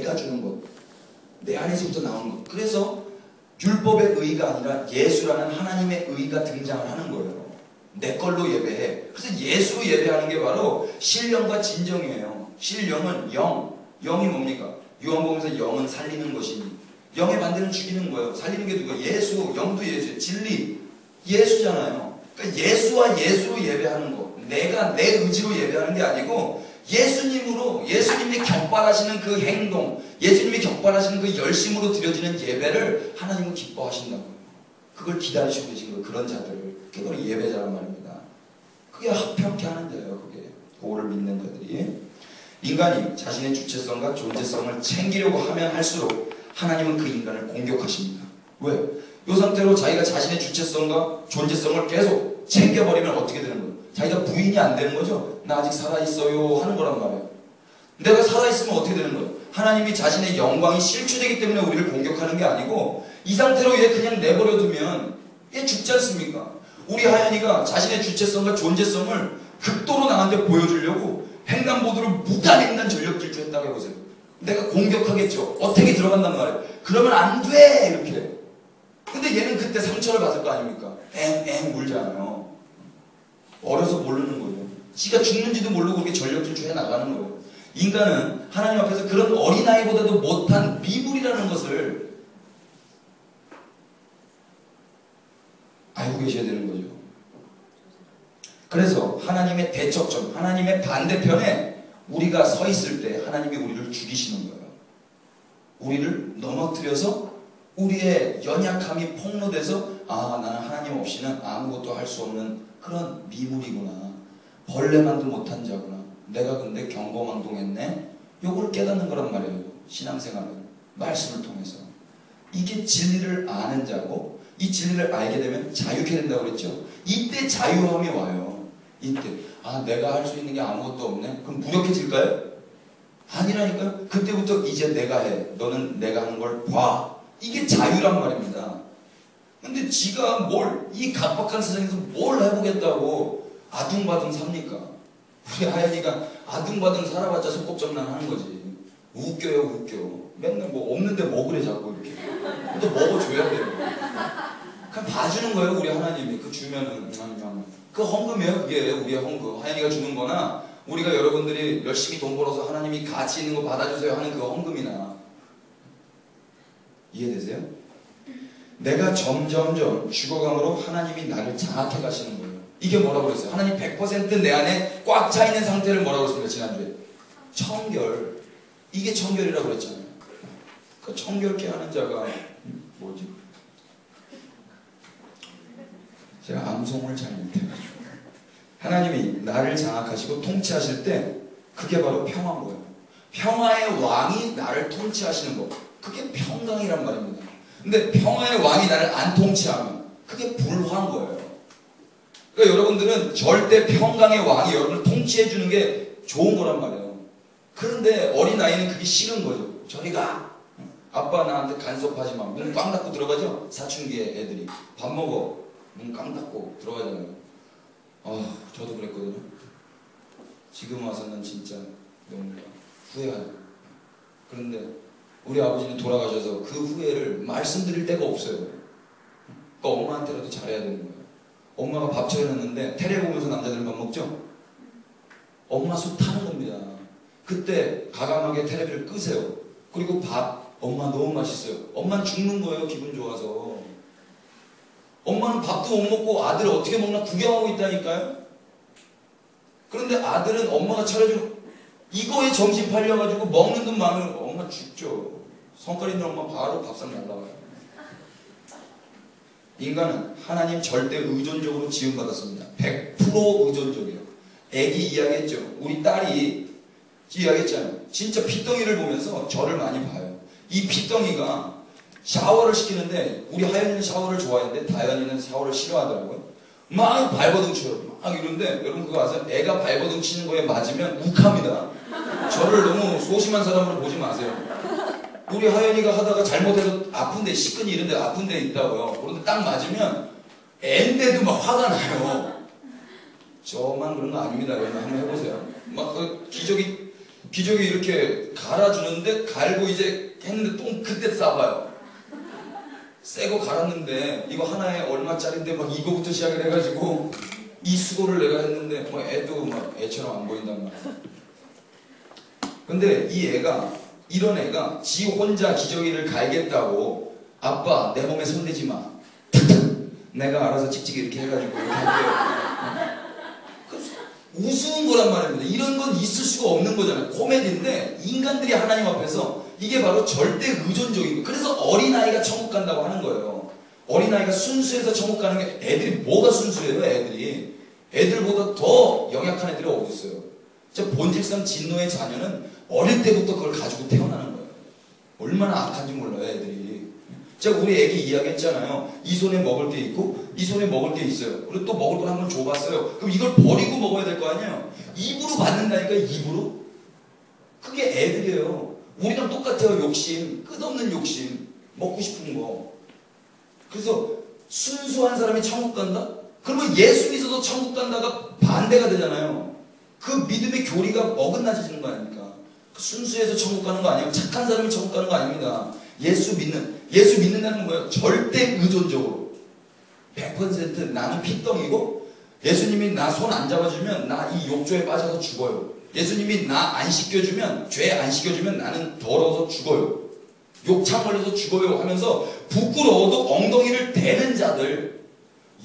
내가 주는 것, 내 안에서부터 나오는 것. 그래서 율법의 의가 아니라 예수라는 하나님의 의가 등장을 하는 거예요. 내 걸로 예배해. 그래서 예수로 예배하는 게 바로 신령과 진정이에요. 신령은 영, 영이 뭡니까? 요한복음에서 영은 살리는 것이니, 영의 반대는 죽이는 거예요. 살리는 게 누가? 예수, 영도 예수, 진리, 예수잖아요. 그러니까 예수와 예수로 예배하는 거. 내가 내 의지로 예배하는 게 아니고 예수님으로, 예수님이 격발하시는 그 행동, 예수님이 격발하시는 그 열심으로 드려지는 예배를 하나님은 기뻐하신다고요. 그걸 기다리시고 계신 거예요. 그런 자들을. 그게 바로 예배자란 말입니다. 그게 합평케 하는 자예요. 그게. 그거를 믿는 자들이. 인간이 자신의 주체성과 존재성을 챙기려고 하면 할수록 하나님은 그 인간을 공격하십니다. 왜? 이 상태로 자기가 자신의 주체성과 존재성을 계속 챙겨버리면 어떻게 되는 거예요? 자기가 부인이 안 되는 거죠? 나 아직 살아있어요 하는 거란 말이에요. 내가 살아있으면 어떻게 되는 거예요? 하나님이 자신의 영광이 실추되기 때문에 우리를 공격하는 게 아니고 이 상태로 얘 그냥 내버려두면 얘 죽지 않습니까? 우리 하연이가 자신의 주체성과 존재성을 극도로 나한테 보여주려고 횡단보도를 무단횡단 전력 질주했다고 해보세요. 내가 공격하겠죠. 어택이 들어간단 말이에요. 그러면 안 돼! 이렇게. 근데 얘는 그때 상처를 받을 거 아닙니까? 앵앵 울잖아요. 어려서 모르는 거예요. 지가 죽는지도 모르고 그렇게 전력 질주해 나가는 거예요. 인간은 하나님 앞에서 그런 어린아이보다도 못한 미물이라는 것을 알고 계셔야 되는 거죠. 그래서 하나님의 대척점, 하나님의 반대편에 우리가 서 있을 때 하나님이 우리를 죽이시는 거예요. 우리를 넘어뜨려서 우리의 연약함이 폭로돼서 아, 나는 하나님 없이는 아무것도 할 수 없는 그런 미물이구나. 벌레만도 못한 자구나. 내가 근데 경거망동했네. 요거를 깨닫는 거란 말이에요. 신앙생활은. 말씀을 통해서. 이게 진리를 아는 자고 이 진리를 알게 되면 자유케 된다고 그랬죠. 이때 자유함이 와요. 이때 아, 내가 할 수 있는 게 아무것도 없네. 그럼 무력해질까요? 아니라니까요. 그때부터 이제 내가 해. 너는 내가 하는 걸 봐. 이게 자유란 말입니다. 근데 지가 뭘, 이 각박한 세상에서 뭘 해보겠다고 아둥바둥 삽니까? 우리 하연이가 아둥바둥 살아봤자 속곱정난 하는 거지. 웃겨요, 웃겨. 맨날 뭐 없는데 먹으래 자꾸 이렇게. 또 먹어줘야 돼요. 그냥 봐주는 거예요, 우리 하나님이. 그 주면은. 그 헌금이에요, 그게. 우리의 헌금. 하연이가 주는 거나, 우리가 여러분들이 열심히 돈 벌어서 하나님이 가치 있는 거 받아주세요 하는 그 헌금이나. 이해되세요? 내가 점점점 죽어감으로 하나님이 나를 장악해 가시는 거예요. 이게 뭐라고 그랬어요? 하나님 100% 내 안에 꽉 차 있는 상태를 뭐라고 그랬습니까? 지난주에. 청결. 이게 청결이라고 그랬잖아요. 그 청결케 하는 자가 뭐지? 제가 암송을 잘 못해가지고. 하나님이 나를 장악하시고 통치하실 때 그게 바로 평화인 거예요. 평화의 왕이 나를 통치하시는 거. 그게 평강이란 말입니다. 근데 평화의 왕이 나를 안 통치하면 그게 불화인 거예요. 그러니까 여러분들은 절대 평강의 왕이 여러분을 통치해주는 게 좋은 거란 말이에요. 그런데 어린아이는 그게 싫은 거죠. 저리 가. 아빠 나한테 간섭하지 마. 문 꽝 닫고 들어가죠? 사춘기에 애들이. 밥 먹어. 문 꽝 닫고 들어가잖아요. 저도 그랬거든요. 지금 와서는 진짜 너무 후회하죠. 그런데 우리 아버지는 돌아가셔서 그 후회를 말씀드릴 데가 없어요. 그러니까 엄마한테라도 잘해야 되는 거예요. 엄마가 밥 차려놨는데 테레비 보면서 남자들은 밥 먹죠? 엄마 속 타는 겁니다. 그때 가감하게 테레비를 끄세요. 그리고 밥, 엄마 너무 맛있어요. 엄마는 죽는 거예요, 기분 좋아서. 엄마는 밥도 못 먹고 아들 어떻게 먹나 구경하고 있다니까요? 그런데 아들은 엄마가 차려준 이거에 정신 팔려가지고 먹는 돈 많으면 엄마 죽죠. 성깔 있는 엄마 바로 밥상 날라와요. 인간은 하나님 절대 의존적으로 지음받았습니다. 100% 의존적이에요. 애기 이야기했죠. 우리 딸이 이야기했잖아요. 진짜 피덩이를 보면서 저를 많이 봐요. 이 피덩이가 샤워를 시키는데 우리 하연이는 샤워를 좋아하는데 다현이는 샤워를 싫어하더라고요. 막 발버둥 쳐요. 막 이런데 여러분 그거 아세요? 애가 발버둥 치는 거에 맞으면 욱합니다. 저를 너무 소심한 사람으로 보지 마세요. 우리 하연이가 하다가 잘못해서 아픈데 시큰이 이런데 아픈데 있다고요. 그런데 딱 맞으면 애인데도 막 화가 나요. 저만 그런 거 아닙니다. 여러분 한번 해보세요. 막 그 기저귀 기저귀 이렇게 갈아주는데 갈고 이제 했는데 또 그때 싸봐요. 새거 갈았는데 이거 하나에 얼마짜린데 막 이거부터 시작을 해가지고 이 수고를 내가 했는데 뭐 애도 막 애처럼 안 보인단 말이야. 근데 이 애가 이런 애가 지 혼자 기저귀를 갈겠다고 아빠 내 몸에 손대지 마. 내가 알아서 찍찍이 이렇게 해가지고 이렇게 할게요. 우스운 거란 말입니다. 이런 건 있을 수가 없는 거잖아요. 코미디인데 인간들이 하나님 앞에서 이게 바로 절대 의존적인 거예요. 그래서 어린아이가 천국 간다고 하는 거예요. 어린아이가 순수해서 천국 가는 게 애들이 뭐가 순수해요? 애들보다 더 영약한 애들이 어디 있어요? 본질상 진노의 자녀는 어릴 때부터 그걸 가지고 태어나는 거예요. 얼마나 악한지 몰라요, 애들이. 제가 우리 애기 이야기했잖아요. 이 손에 먹을 게 있고 이 손에 먹을 게 있어요. 그리고 또 먹을 걸 한번 줘봤어요. 그럼 이걸 버리고 먹어야 될 거 아니에요. 입으로 받는다니까. 입으로. 그게 애들이에요. 우리랑 똑같아요. 욕심, 끝없는 욕심, 먹고 싶은 거. 그래서 순수한 사람이 천국 간다? 그러면 예수 믿어도 천국 간다가 반대가 되잖아요. 그 믿음의 교리가 어긋나지는 거 아닙니까? 순수해서 천국 가는 거 아니에요. 착한 사람이 천국 가는 거 아닙니다. 예수 믿는다는 건 뭐예요? 절대 의존적으로 100% 나는 핏덩이고 예수님이 나 손 안 잡아주면 나 이 욕조에 빠져서 죽어요. 예수님이 나 안 씻겨주면, 죄 안 씻겨주면 나는 더러워서 죽어요. 욕창 걸려서 죽어요 하면서 부끄러워도 엉덩이를 대는 자들,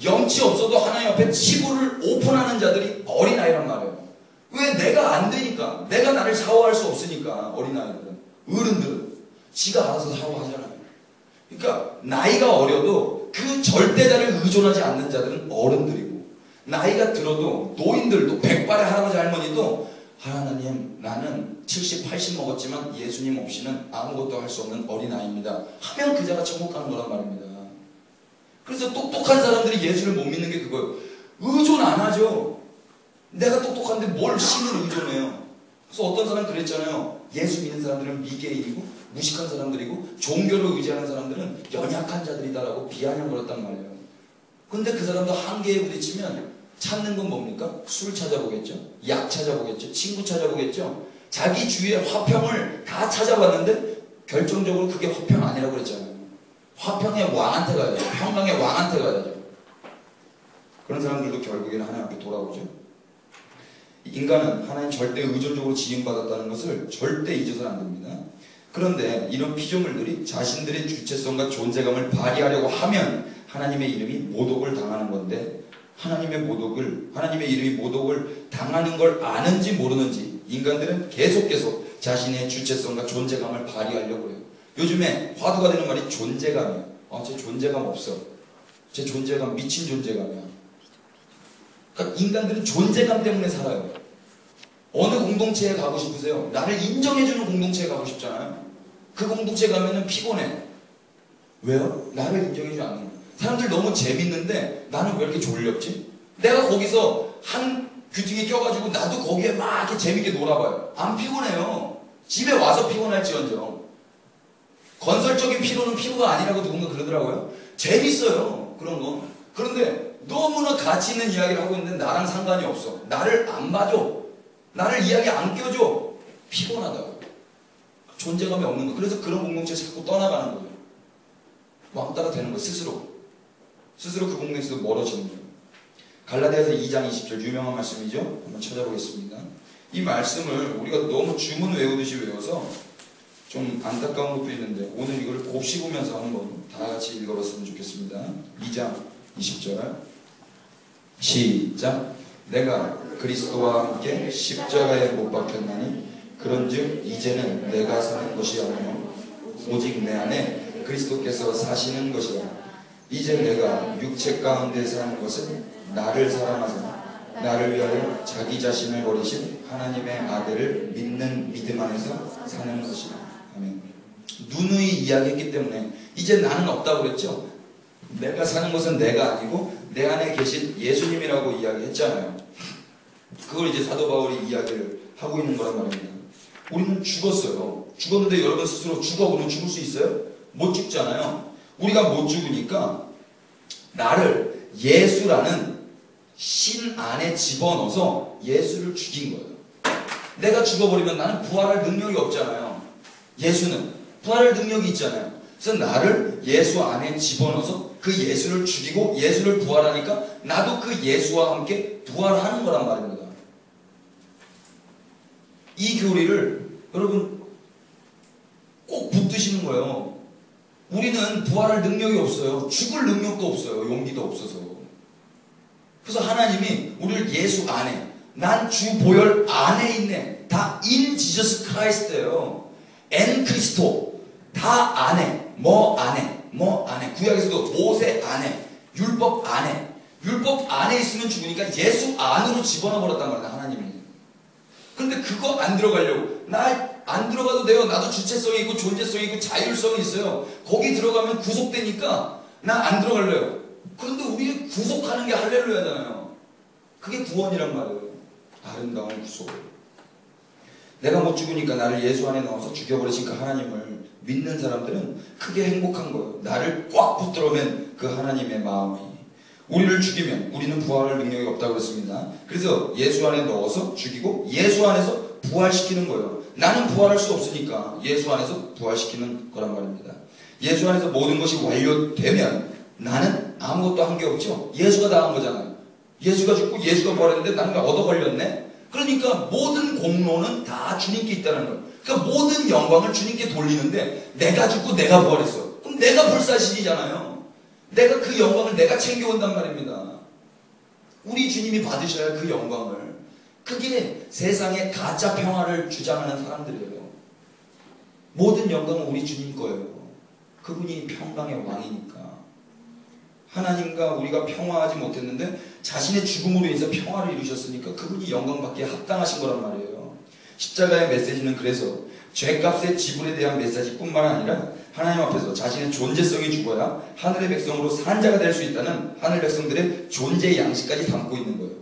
염치 없어도 하나님 앞에 치부를 오픈하는 자들이 어린아이란 말이에요. 왜? 내가 안 되니까. 내가 나를 샤워할 수 없으니까. 어린아이들은. 어른들은 지가 알아서 샤워하잖아요. 그러니까 나이가 어려도 그 절대자를 의존하지 않는 자들은 어른들이고, 나이가 들어도 노인들도 백발의 할아버지 할머니도 하나님 나는 70, 80 먹었지만 예수님 없이는 아무것도 할 수 없는 어린아이입니다 하면 그 자가 천국 가는 거란 말입니다. 그래서 똑똑한 사람들이 예수를 못 믿는 게 그거예요. 의존 안 하죠. 내가 똑똑한데 뭘 신을 의존해요. 그래서 어떤 사람 그랬잖아요. 예수 믿는 사람들은 미개인이고 무식한 사람들이고 종교를 의지하는 사람들은 연약한 자들이다라고 비아냥 거렸단 말이에요. 근데 그 사람도 한계에 부딪히면 찾는 건 뭡니까? 술 찾아보겠죠. 약 찾아보겠죠. 친구 찾아보겠죠. 자기 주위의 화평을 다 찾아봤는데 결정적으로 그게 화평 아니라고 그랬잖아요. 화평의 왕한테 가야죠. 평강의 왕한테 가야죠. 그런 사람들도 결국에는 하나님 앞에 돌아오죠. 인간은 하나님 절대 의존적으로 지음받았다는 것을 절대 잊어서는 안 됩니다. 그런데 이런 피조물들이 자신들의 주체성과 존재감을 발휘하려고 하면 하나님의 이름이 모독을 당하는 건데, 하나님의 이름이 모독을 당하는 걸 아는지 모르는지 인간들은 계속 자신의 주체성과 존재감을 발휘하려고 해요. 요즘에 화두가 되는 말이 존재감이에요. 제 존재감 없어. 제 존재감 미친 존재감이야. 그러니까 인간들은 존재감 때문에 살아요. 어느 공동체에 가고 싶으세요? 나를 인정해주는 공동체에 가고 싶잖아요. 그 공동체에 가면은 피곤해. 왜요? 나를 인정해주지 않는 거예요. 사람들 너무 재밌는데 나는 왜 이렇게 졸렸지? 내가 거기서 한 규팅에 껴가지고 나도 거기에 막 이렇게 재밌게 놀아봐요. 안 피곤해요. 집에 와서 피곤할지언정. 건설적인 피로는 피로가 아니라고 누군가 그러더라고요. 재밌어요. 그런 거. 그런데 너무나 가치 있는 이야기를 하고 있는데 나랑 상관이 없어. 나를 안 봐줘. 나를 이야기 안 껴줘. 피곤하다고. 존재감이 없는 거. 그래서 그런 공동체에 자꾸 떠나가는 거예요. 왕따가 되는 거예요. 스스로 그 공동체에서 멀어지는 거예요. 갈라디아서 2장 20절 유명한 말씀이죠. 한번 찾아보겠습니다. 이 말씀을 우리가 너무 주문 외우듯이 외워서 좀 안타까운 것도 있는데 오늘 이걸 곱씹으면서 한번 다 같이 읽어봤으면 좋겠습니다. 2장 20절 시작. 내가 그리스도와 함께 십자가에 못 박혔나니 그런즉 이제는 내가 사는 것이 아니요 오직 내 안에 그리스도께서 사시는 것이라. 이제 내가 육체 가운데 사는 것은 나를 사랑하사 나를 위하여 자기 자신을 버리신 하나님의 아들을 믿는 믿음 안에서 사는 것이라. 아멘. 누누이 이야기했기 때문에 이제 나는 없다고 그랬죠. 내가 사는 것은 내가 아니고 내 안에 계신 예수님이라고 이야기했잖아요. 그걸 이제 사도 바울이 이야기를 하고 있는 거란 말입니다. 우리는 죽었어요. 죽었는데 여러분 스스로 죽어보면 죽을 수 있어요? 못 죽잖아요. 우리가 못 죽으니까 나를 예수라는 신 안에 집어넣어서 예수를 죽인 거예요. 내가 죽어버리면 나는 부활할 능력이 없잖아요. 예수는 부활할 능력이 있잖아요. 그래서 나를 예수 안에 집어넣어서 그 예수를 죽이고 예수를 부활하니까 나도 그 예수와 함께 부활하는 거란 말입니다. 이 교리를 여러분 꼭 붙드시는 거예요. 우리는 부활할 능력이 없어요. 죽을 능력도 없어요. 용기도 없어서. 그래서 하나님이 우리를 예수 안에, 난 주 보혈 안에 있네. 다 in Jesus Christ예요. en 크리스토. 다 안에. 뭐 안에. 뭐 안에. 구약에서도 모세 안에. 율법 안에. 율법 안에 있으면 죽으니까 예수 안으로 집어넣어 버렸단 말이야, 하나님이. 근데 그거 안 들어가려고. 나 안 들어가도 돼요. 나도 주체성이 있고 존재성이 있고 자율성이 있어요. 거기 들어가면 구속되니까 나 안 들어갈래요. 그런데 우리 구속하는 게 할렐루야잖아요. 그게 구원이란 말이에요. 아름다운 구속. 내가 못 죽으니까 나를 예수 안에 넣어서 죽여버리신 그 하나님을 믿는 사람들은 크게 행복한 거예요. 나를 꽉 붙들어맨 그 하나님의 마음이. 우리를 죽이면 우리는 부활할 능력이 없다고 그랬습니다. 그래서 예수 안에 넣어서 죽이고 예수 안에서 부활시키는 거예요. 나는 부활할 수 없으니까 예수 안에서 부활시키는 거란 말입니다. 예수 안에서 모든 것이 완료되면 나는 아무것도 한 게 없죠. 예수가 다 한 거잖아요. 예수가 죽고 예수가 부활했는데 나는 얻어 걸렸네. 그러니까 모든 공로는 다 주님께 있다는 거예요. 그러니까 모든 영광을 주님께 돌리는데 내가 죽고 내가 부활했어. 그럼 내가 불사신이잖아요. 내가 그 영광을 내가 챙겨온단 말입니다. 우리 주님이 받으셔야 할 그 영광을. 그게 세상에 가짜 평화를 주장하는 사람들이에요. 모든 영광은 우리 주님 거예요. 그분이 평강의 왕이니까. 하나님과 우리가 평화하지 못했는데 자신의 죽음으로 인해서 평화를 이루셨으니까 그분이 영광받기에 합당하신 거란 말이에요. 십자가의 메시지는 그래서 죄값의 지불에 대한 메시지뿐만 아니라 하나님 앞에서 자신의 존재성이 죽어야 하늘의 백성으로 산 자가 될 수 있다는 하늘 백성들의 존재의 양식까지 담고 있는 거예요.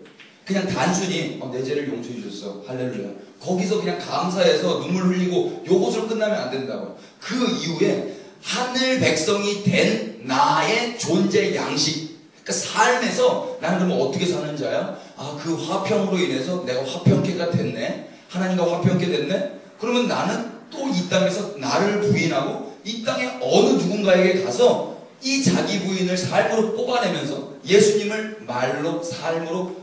그냥 단순히 내 죄를 용서해 주셨어. 할렐루야. 거기서 그냥 감사해서 눈물 흘리고 요것으로 끝나면 안 된다고. 그 이후에 하늘 백성이 된 나의 존재 양식. 그러니까 삶에서 나는 그러면 어떻게 사는 자야? 그 화평으로 인해서 내가 화평케가 됐네. 하나님과 화평케 됐네. 그러면 나는 또 이 땅에서 나를 부인하고 이 땅에 어느 누군가에게 가서 이 자기 부인을 삶으로 뽑아내면서 예수님을 말로 삶으로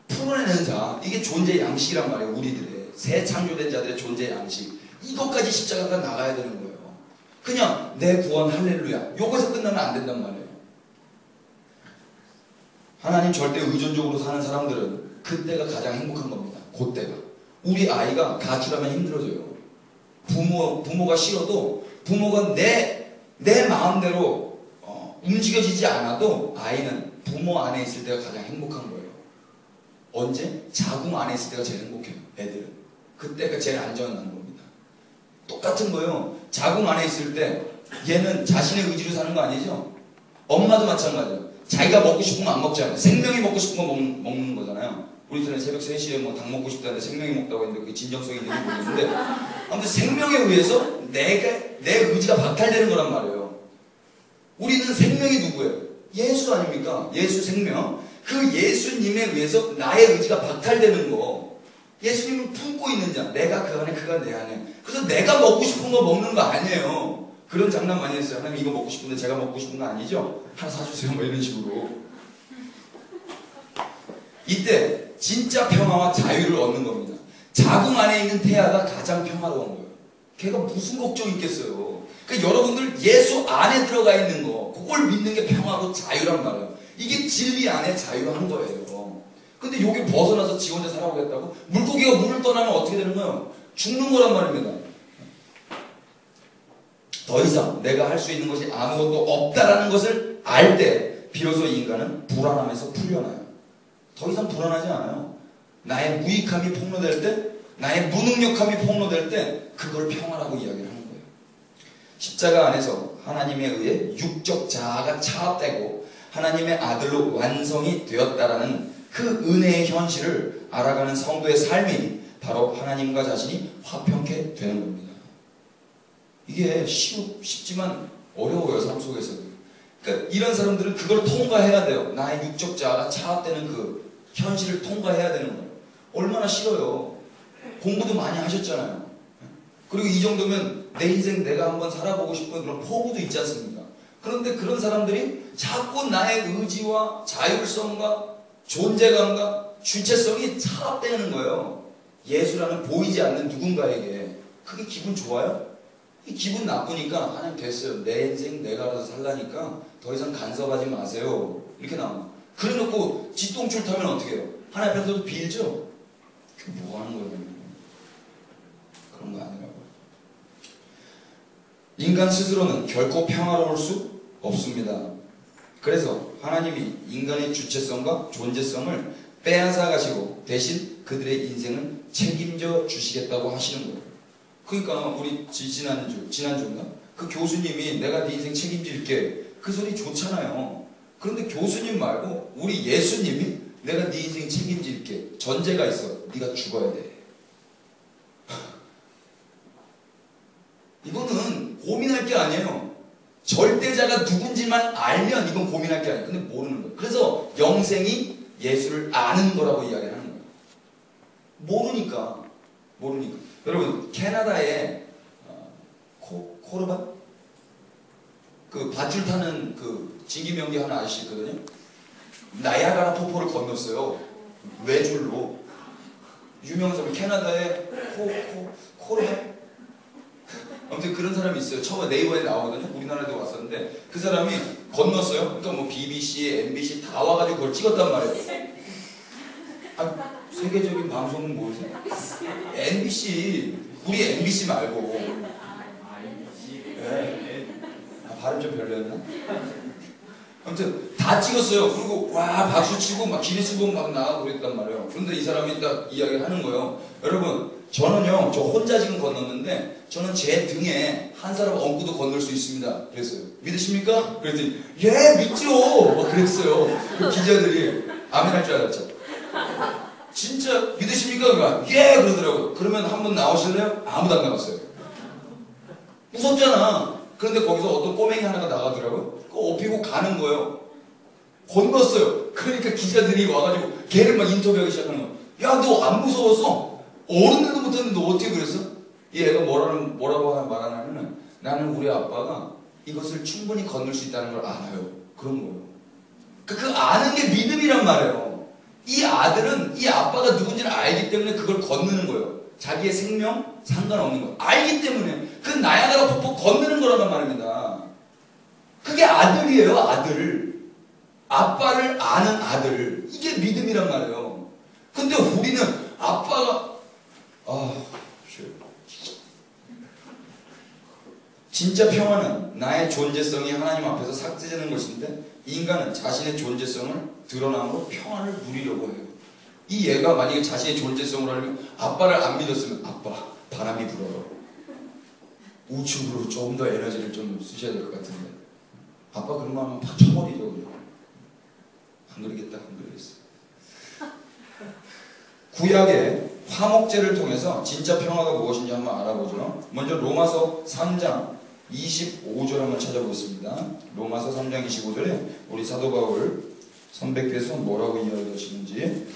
풀어내는 자. 이게 존재 양식이란 말이에요. 우리들의 새 창조된 자들의 존재 양식. 이것까지 십자가가 나가야 되는 거예요. 그냥 내 구원 할렐루야. 요거에서 끝나면 안 된단 말이에요. 하나님 절대 의존적으로 사는 사람들은 그때가 가장 행복한 겁니다. 그때가. 우리 아이가 가출하면 힘들어져요. 부모가 싫어도 부모가 내 마음대로 움직여지지 않아도 아이는 부모 안에 있을 때가 가장 행복한 거예요. 언제? 자궁 안에 있을 때가 제일 행복해요. 애들은. 그때가 제일 안전한 겁니다. 똑같은 거예요. 자궁 안에 있을 때 얘는 자신의 의지로 사는 거 아니죠? 엄마도 마찬가지예요. 자기가 먹고 싶은 거 안 먹잖아요. 생명이 먹고 싶은 거 먹는 거잖아요. 우리 전에 새벽 3시에 닭 먹고 싶다는데 생명이 먹다고 했는데 그게 진정성이 있는지 모르겠는데 아무튼 생명에 의해서 내 의지가 박탈되는 거란 말이에요. 우리는 생명이 누구예요? 예수 아닙니까? 예수 생명. 그 예수님에 의해서 나의 의지가 박탈되는 거. 예수님을 품고 있는 자. 내가 그 안에, 그가 내 안에. 그래서 내가 먹고 싶은 거 먹는 거 아니에요. 그런 장난 많이 했어요. 하나님 이거 먹고 싶은데 제가 먹고 싶은 거 아니죠? 하나 사주세요. 뭐 이런 식으로. 이때 진짜 평화와 자유를 얻는 겁니다. 자궁 안에 있는 태아가 가장 평화로운 거예요. 걔가 무슨 걱정이 있겠어요. 그러니까 여러분들 예수 안에 들어가 있는 거 그걸 믿는 게 평화로 자유란 말이에요. 이게 진리 안에 자유한 거예요. 근데 여기 벗어나서 지 혼자 살아보겠다고? 물고기가 물을 떠나면 어떻게 되는 거예요? 죽는 거란 말입니다. 더 이상 내가 할 수 있는 것이 아무것도 없다라는 것을 알 때 비로소 인간은 불안함에서 풀려나요. 더 이상 불안하지 않아요. 나의 무익함이 폭로될 때, 나의 무능력함이 폭로될 때 그걸 평화라고 이야기를 하는 거예요. 십자가 안에서 하나님에 의해 육적 자아가 차압되고 하나님의 아들로 완성이 되었다라는 그 은혜의 현실을 알아가는 성도의 삶이 바로 하나님과 자신이 화평케 되는 겁니다. 이게 쉽지만 어려워요, 삶 속에서도. 그러니까 이런 사람들은 그걸 통과해야 돼요. 나의 육적 자아가 차압되는 그 현실을 통과해야 되는 거예요. 얼마나 싫어요. 공부도 많이 하셨잖아요. 그리고 이 정도면 내 인생 내가 한번 살아보고 싶은 그런 포부도 있지 않습니까? 그런데 그런 사람들이 자꾸 나의 의지와 자율성과 존재감과 주체성이 차압되는 거예요. 예수라는 보이지 않는 누군가에게. 그게 기분 좋아요? 기분 나쁘니까 하나님 됐어요. 내 인생 내가 알아서 살라니까 더 이상 간섭하지 마세요. 이렇게 나와. 그래놓고 뒷동출 타면 어떻게 해요? 하나님 앞에서도 빌죠? 그게 뭐 하는 거예요? 그런 거 아니라고. 인간 스스로는 결코 평화로울 수 없습니다. 그래서 하나님이 인간의 주체성과 존재성을 빼앗아 가시고 대신 그들의 인생을 책임져 주시겠다고 하시는 거예요. 그러니까 우리 지난주인가? 그 교수님이 내가 네 인생 책임질게. 그 소리 좋잖아요. 그런데 교수님 말고 우리 예수님이 내가 네 인생 책임질게. 전제가 있어. 네가 죽어야 돼. 이거는 고민할 게 아니에요. 절대자가 누군지만 알면 이건 고민할 게 아니에요. 근데 모르는 거예요. 그래서 영생이 예수를 아는 거라고 이야기를 하는 거예요. 모르니까. 여러분 캐나다에 코르반? 그 밧줄 타는 그 진기명기 하는 아저씨 있거든요. 나야가라 폭포를 건넜어요. 외줄로. 유명한 사람 캐나다에 코르반? 아무튼 그런 사람이 있어요. 처음에 네이버에 나오거든요. 우리나라에도 왔었는데 그 사람이 건넜어요. 그러니까 뭐 BBC, MBC 다 와가지고 그걸 찍었단 말이에요. 아, 세계적인 방송은 뭐세요? MBC. 우리 MBC 말고. 네. 아, 발음 좀 별로였나? 아무튼 다 찍었어요. 그리고 와 박수 치고 막 기네스북 막 나가고 그랬단 말이에요. 그런데 이 사람이 딱 이야기를 하는 거예요. 여러분 저는요 저 혼자 지금 건넜는데 저는 제 등에 한 사람 엉구도 건널 수 있습니다. 그랬어요. 믿으십니까? 그랬더니 예 믿죠. 막 그랬어요. 그 기자들이 아멘 할 줄 알았죠. 진짜 믿으십니까? 그가 예 그러더라고요. 그러면 한번 나오실래요? 아무도 안 나왔어요. 무섭잖아. 그런데 거기서 어떤 꼬맹이 하나가 나가더라고요. 그거 업히고 가는 거예요. 건넜어요. 그러니까 기자들이 와가지고 걔를 막 인터뷰하기 시작하는 거야. 야 너 안 무서웠어? 어른들도 못했는데 너 어떻게 그랬어? 이 애가 뭐라고 말하냐면은 나는 우리 아빠가 이것을 충분히 건널 수 있다는 걸 알아요. 그런 거예요. 그 아는 게 믿음이란 말이에요. 이 아들은 이 아빠가 누군지를 알기 때문에 그걸 건너는 거예요. 자기의 생명 상관없는 거예요. 알기 때문에 그 나야가라 폭포 건너는 거란 말입니다. 그게 아들이에요. 아들. 아빠를 아는 아들. 이게 믿음이란 말이에요. 근데 우리는 아빠가 진짜 평화는 나의 존재성이 하나님 앞에서 삭제되는 것인데 인간은 자신의 존재성을 드러남으로 평화를 누리려고 해요. 이 얘가 만약에 자신의 존재성을 알면 아빠를 안 믿었으면 아빠 바람이 불어요. 우측으로 좀 더 에너지를 좀 쓰셔야 될 것 같은데 아빠 그런 거 하면 팍 쳐버리죠. 그죠? 안 그러겠다 안 그러겠어. 구약의 화목제를 통해서 진짜 평화가 무엇인지 한번 알아보죠. 먼저 로마서 3장 25절 한번 찾아보겠습니다. 로마서 3장 25절에 우리 사도 바울 선배께서 뭐라고 이야기하시는지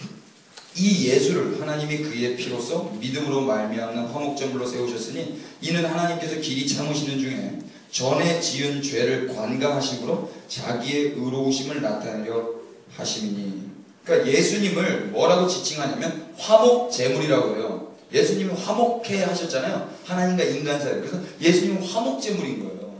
이 예수를 하나님이 그의 피로써 믿음으로 말미암는 화목제물로 세우셨으니 이는 하나님께서 길이 참으시는 중에 전에 지은 죄를 관가하심으로 자기의 의로우심을 나타내려 하심이니. 그러니까 예수님을 뭐라고 지칭하냐면 화목제물이라고 해요. 예수님이 화목해 하셨잖아요. 하나님과 인간 사이. 그래서 예수님은 화목제물인 거예요.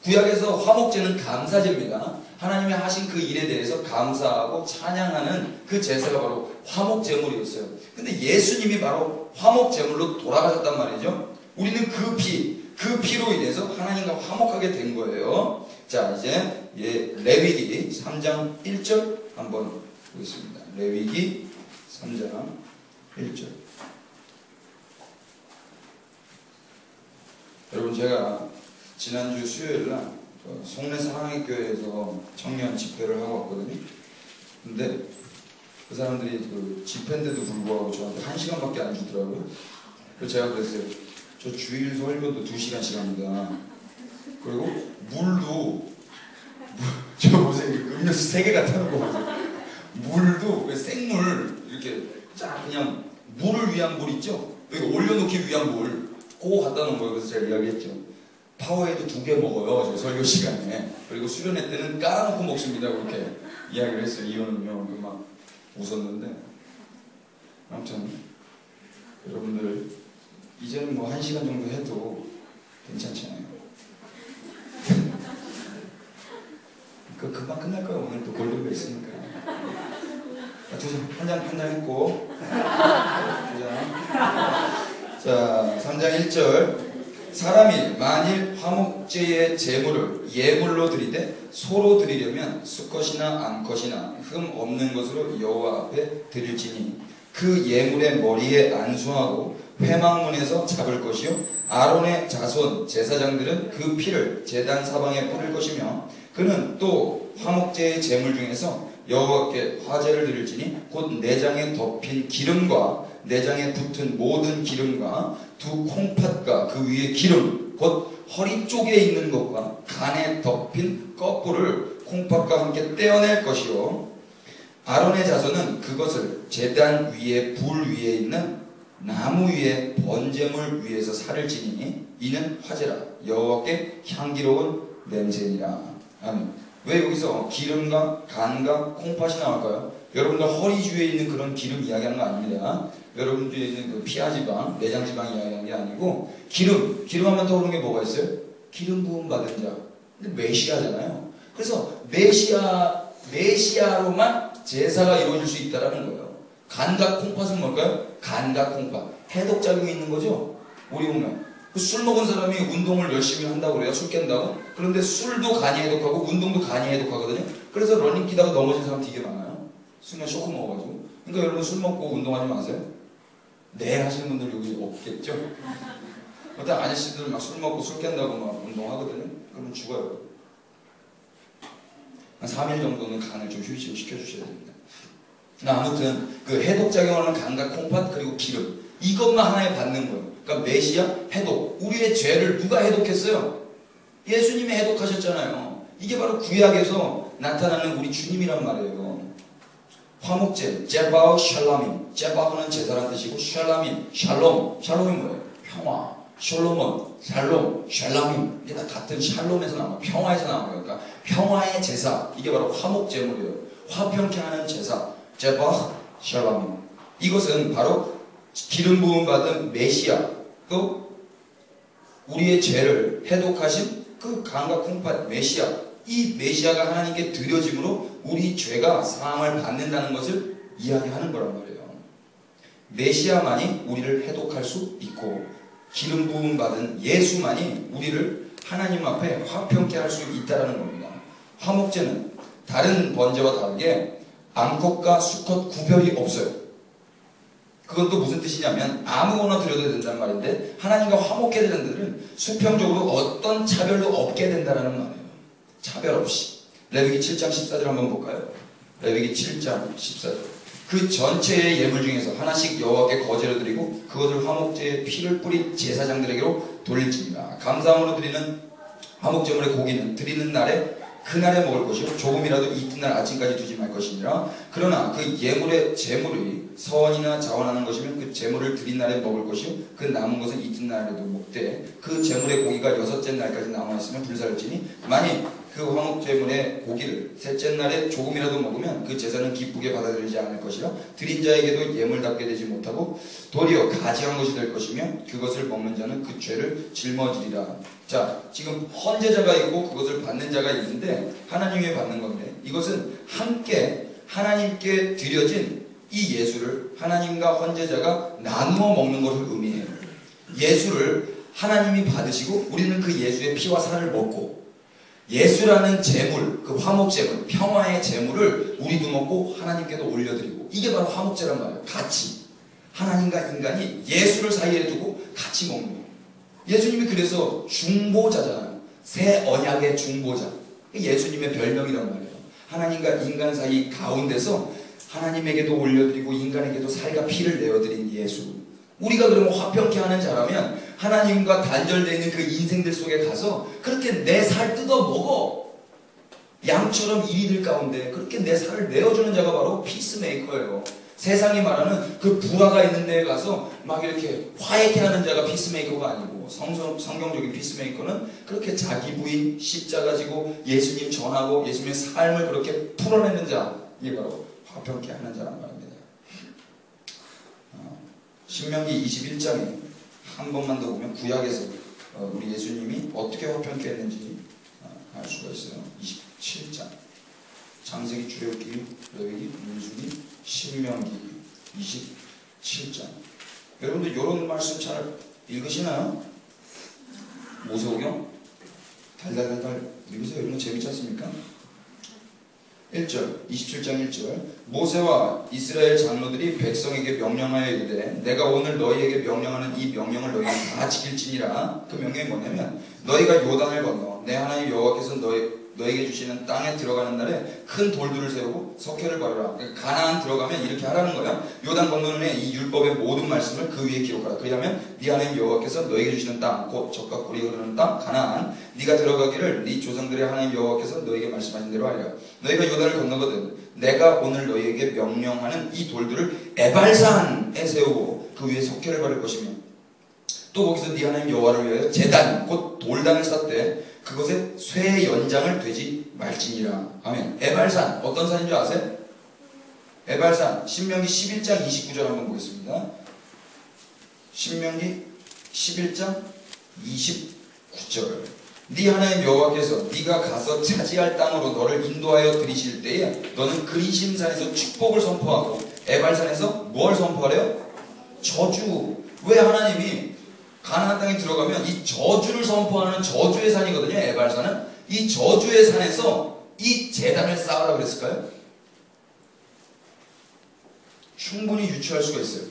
구약에서 화목제는 감사제입니다. 하나님이 하신 그 일에 대해서 감사하고 찬양하는 그 제사가 바로 화목제물이었어요. 근데 예수님이 바로 화목제물로 돌아가셨단 말이죠. 우리는 그 피로 인해서 하나님과 화목하게 된 거예요. 자, 이제 레위기 3장 1절 한번 보겠습니다. 레위기 3장 1절. 여러분 제가 지난주 수요일날 송내 사랑의 교회에서 청년 집회를 하고 왔거든요. 근데 그 사람들이 그 집회인데도 불구하고 저한테 1시간밖에 안 주더라고요. 그래서 제가 그랬어요. 저 주일 설교도 2시간씩 합니다. 그리고 물도 저 보세요. 음료수 3개 갖다 놓고 보세요. 물도 생물 이렇게 쫙 그냥 물을 위한 물 있죠? 이거 올려놓기 위한 물 그거 갖다 놓은 거예요. 그래서 제가 이야기했죠. 파워에이드 2개 먹어요. 저 설교 시간에. 그리고 수련회 때는 깔아놓고 먹습니다. 그렇게 이야기를 했어요. 이혼은요. 막 웃었는데. 아무튼 여러분들 이제는 뭐 1시간 정도 해도 괜찮잖아요. 그 금방 끝날 거예요. 오늘 또 골든벨 있으니까. 한 장 했고. 자, 3장 1절. 사람이 만일 화목제의 제물을 예물로 드리되 소로 드리려면 수컷이나 암컷이나 흠 없는 것으로 여호와 앞에 드릴지니 그 예물의 머리에 안수하고 회막문에서 잡을 것이요 아론의 자손 제사장들은 그 피를 제단 사방에 뿌릴 것이며 그는 또 화목제의 제물 중에서 여호와께 화제를 드릴지니 곧 내장에 덮인 기름과 내장에 붙은 모든 기름과 두 콩팥과 그 위에 기름 곧 허리 쪽에 있는 것과 간에 덮인 껍질을 콩팥과 함께 떼어낼 것이요 아론의 자손은 그것을 제단 위에 불 위에 있는 나무 위에 번제물 위에서 살을 지니니 이는 화제라 여호와께 향기로운 냄새니라. 아멘. 왜 여기서 기름과 간과 콩팥이 나올까요? 여러분들 허리 주위에 있는 그런 기름 이야기하는 거 아닙니다. 여러분 주위에 있는 그 피하지방, 내장지방 이야기하는 게 아니고 기름 하면 떠오르는 게 뭐가 있어요? 기름 부음 받은 자. 근데 메시아잖아요. 그래서 메시아로만 제사가 이루어질 수 있다라는 거예요. 간과 콩팥은 뭘까요? 간과 콩팥. 해독작용이 있는 거죠. 우리 보면 술 먹은 사람이 운동을 열심히 한다고 그래요. 술 깬다고. 그런데 술도 간이 해독하고 운동도 간이 해독하거든요. 그래서 러닝 뛰다가 넘어진 사람 되게 많아요. 순간 쇼크 먹어가지고. 그러니까 여러분 술 먹고 운동하지 마세요. 네 하시는 분들 여기 없겠죠? 어떤 아저씨들 막 술 먹고 술 깬다고 막 운동하거든요. 그러면 죽어요. 한 3일 정도는 간을 좀 휴식을 시켜주셔야 됩니다. 아무튼 그 해독작용하는 간과 콩팥 그리고 기름 이것만 하나에 받는 거예요. 그러니까 메시아 해독. 우리의 죄를 누가 해독했어요? 예수님이 해독하셨잖아요. 이게 바로 구약에서 나타나는 우리 주님이란 말이에요. 화목제, 제바우 샬라민. 제바우는 제사란 뜻이고 샬라민, 샬롬이 뭐예요? 평화. 샬롬은 샬롬, 샬라민. 이게 다 같은 샬롬에서 나와요. 평화에서 나와요. 그러니까 평화의 제사. 이게 바로 화목제물이에요. 화평케 하는 제사. 제바우 샬라민. 이것은 바로 기름 부음 받은 메시아, 또 우리의 죄를 해독하신 그 간과 콩팥 메시아, 이 메시아가 하나님께 드려짐으로 우리 죄가 사함을 받는다는 것을 이야기하는 거란 말이에요. 메시아만이 우리를 해독할 수 있고 기름 부음 받은 예수만이 우리를 하나님 앞에 화평케 할 수 있다는 겁니다. 화목제는 다른 번제와 다르게 암컷과 수컷 구별이 없어요. 그것도 무슨 뜻이냐면 아무거나 드려도 된다는 말인데 하나님과 화목해야 되는 데는 수평적으로 어떤 차별도 없게 된다는 말이에요. 차별 없이. 레위기 7장 14절 한번 볼까요? 레위기 7장 14절. 그 전체의 예물 중에서 하나씩 여호와께 거제로 드리고 그것을 화목제에 피를 뿌린 제사장들에게로 돌릴지니라. 감사함으로 드리는 화목제물의 고기는 드리는 날에 그날에 먹을 것이요 조금이라도 이튿날 아침까지 두지 말 것이니라. 그러나 그 예물의 제물이 서원이나 자원하는 것이면 그 제물을 드린 날에 먹을 것이요 그 남은 것은 이튿날에도 먹되 그 제물의 고기가 6째 날까지 남아있으면 불살지니 만일 그 화목제물의 고기를 3째 날에 조금이라도 먹으면 그 제사는 기쁘게 받아들이지 않을 것이라. 드린 자에게도 예물답게 되지 못하고 도리어 가지한 것이 될 것이며 그것을 먹는 자는 그 죄를 짊어지리라. 자, 지금 헌제자가 있고 그것을 받는 자가 있는데 하나님이 받는 건데 이것은 함께 하나님께 드려진 이 예수를 하나님과 헌제자가 나누어 먹는 것을 의미해요. 예수를 하나님이 받으시고 우리는 그 예수의 피와 살을 먹고 예수라는 제물, 그 화목제물, 평화의 제물을 우리도 먹고 하나님께도 올려드리고 이게 바로 화목제란 말이에요. 같이 하나님과 인간이 예수를 사이에 두고 같이 먹는 거예요. 예수님이 그래서 중보자잖아요. 새 언약의 중보자. 예수님의 별명이란 말이에요. 하나님과 인간 사이 가운데서 하나님에게도 올려드리고 인간에게도 살과 피를 내어드린 예수. 우리가 그러면 화평케 하는 자라면 하나님과 단절되어 있는 그 인생들 속에 가서 그렇게 내 살 뜯어 먹어. 양처럼 이리들 가운데 그렇게 내 살을 내어주는 자가 바로 피스메이커예요. 세상이 말하는 그 불화가 있는 데에 가서 막 이렇게 화해케 하는 자가 피스메이커가 아니고 성경적인 피스메이커는 그렇게 자기 부인 십자가 지고 예수님 전하고 예수님의 삶을 그렇게 풀어내는 자, 이게 바로 화평케 하는 자란 말입니다. 신명기 21장에 한 번만 더 보면 구약에서 우리 예수님이 어떻게 화평케 했는지 알 수가 있어요. 27장 창세기, 출애굽기, 레위기, 민수기, 신명기 27장. 여러분들 이런 말씀 잘 읽으시나요? 모세오경 달달달달 읽으세요. 이런 거 재밌지 않습니까? 1절 27장 1절 모세와 이스라엘 장로들이 백성에게 명령하여 이르되 내가 오늘 너희에게 명령하는 이 명령을 너희가 다 지킬지니라. 그 명령이 뭐냐면 너희가 요단을 건너 내 하나님 여호와께서 너에게 주시는 땅에 들어가는 날에 큰 돌들을 세우고 석회를 바르라. 그러니까 가나안 들어가면 이렇게 하라는 거야. 요단 건너는 이 율법의 모든 말씀을 그 위에 기록하라. 그러면 네 하나님 여호와께서 너에게 주시는 땅, 곧 젖과 꿀이 흐르는 땅 가나안, 네가 들어가기를 네 조상들의 하나님 여호와께서 너에게 말씀하신 대로 하리라. 너희가 요단을 건너거든 내가 오늘 너희에게 명령하는 이 돌들을 에발산에 세우고 그 위에 석회를 바를 것이며 또 거기서 네 하나님 여호와를 위하여 제단, 곧 돌단을 쌓되 그것에 쇠의 연장을 되지 말지니라. 아멘. 에발산 어떤 산인 줄 아세요? 에발산 신명기 11장 29절 한번 보겠습니다. 신명기 11장 29절 네 하나님 여호와께서 네가 가서 차지할 땅으로 너를 인도하여 들이실 때에 너는 그리심산에서 축복을 선포하고 에발산에서 뭘 선포하래요? 저주. 왜 하나님이 가나안 땅에 들어가면 이 저주를 선포하는 저주의 산이거든요. 에발산은 이 저주의 산에서 이 제단을 쌓으라고 그랬을까요? 충분히 유추할 수가 있어요.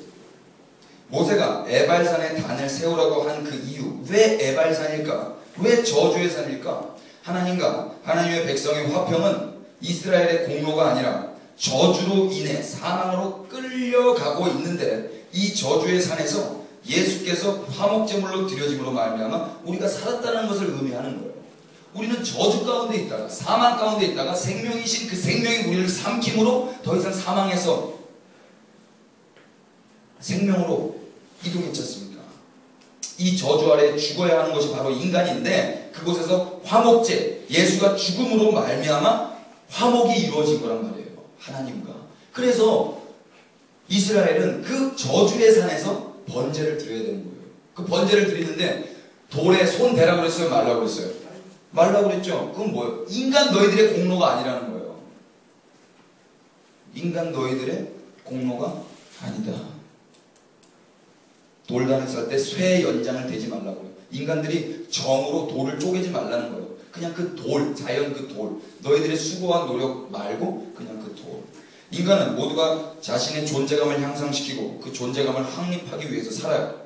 모세가 에발산에 단을 세우라고 한 그 이유, 왜 에발산일까? 왜 저주의 산일까? 하나님과 하나님의 백성의 화평은 이스라엘의 공로가 아니라 저주로 인해 사망으로 끌려가고 있는데 이 저주의 산에서 예수께서 화목제물로 드려짐으로 말미암아 우리가 살았다는 것을 의미하는 거예요. 우리는 저주 가운데 있다가 사망 가운데 있다가 생명이신 그 생명이 우리를 삼킴으로 더 이상 사망에서 생명으로 이동했지 않습니까? 이 저주 아래 죽어야 하는 것이 바로 인간인데 그곳에서 화목제, 예수가 죽음으로 말미암아 화목이 이루어진 거란 말이에요. 하나님과. 그래서 이스라엘은 그 저주의 산에서 번제를 드려야 되는 거예요. 그 번제를 드리는데 돌에 손 대라고 그랬어요? 말라고 그랬어요? 말라고 그랬죠? 그건 뭐예요? 인간 너희들의 공로가 아니라는 거예요. 인간 너희들의 공로가 아니다. 돌단을 쌓을 때 쇠 연장을 대지 말라고요. 인간들이 정으로 돌을 쪼개지 말라는 거예요. 그냥 그 돌, 자연 그 돌, 너희들의 수고와 노력 말고 그냥 그 돌. 인간은 모두가 자신의 존재감을 향상시키고 그 존재감을 확립하기 위해서 살아요.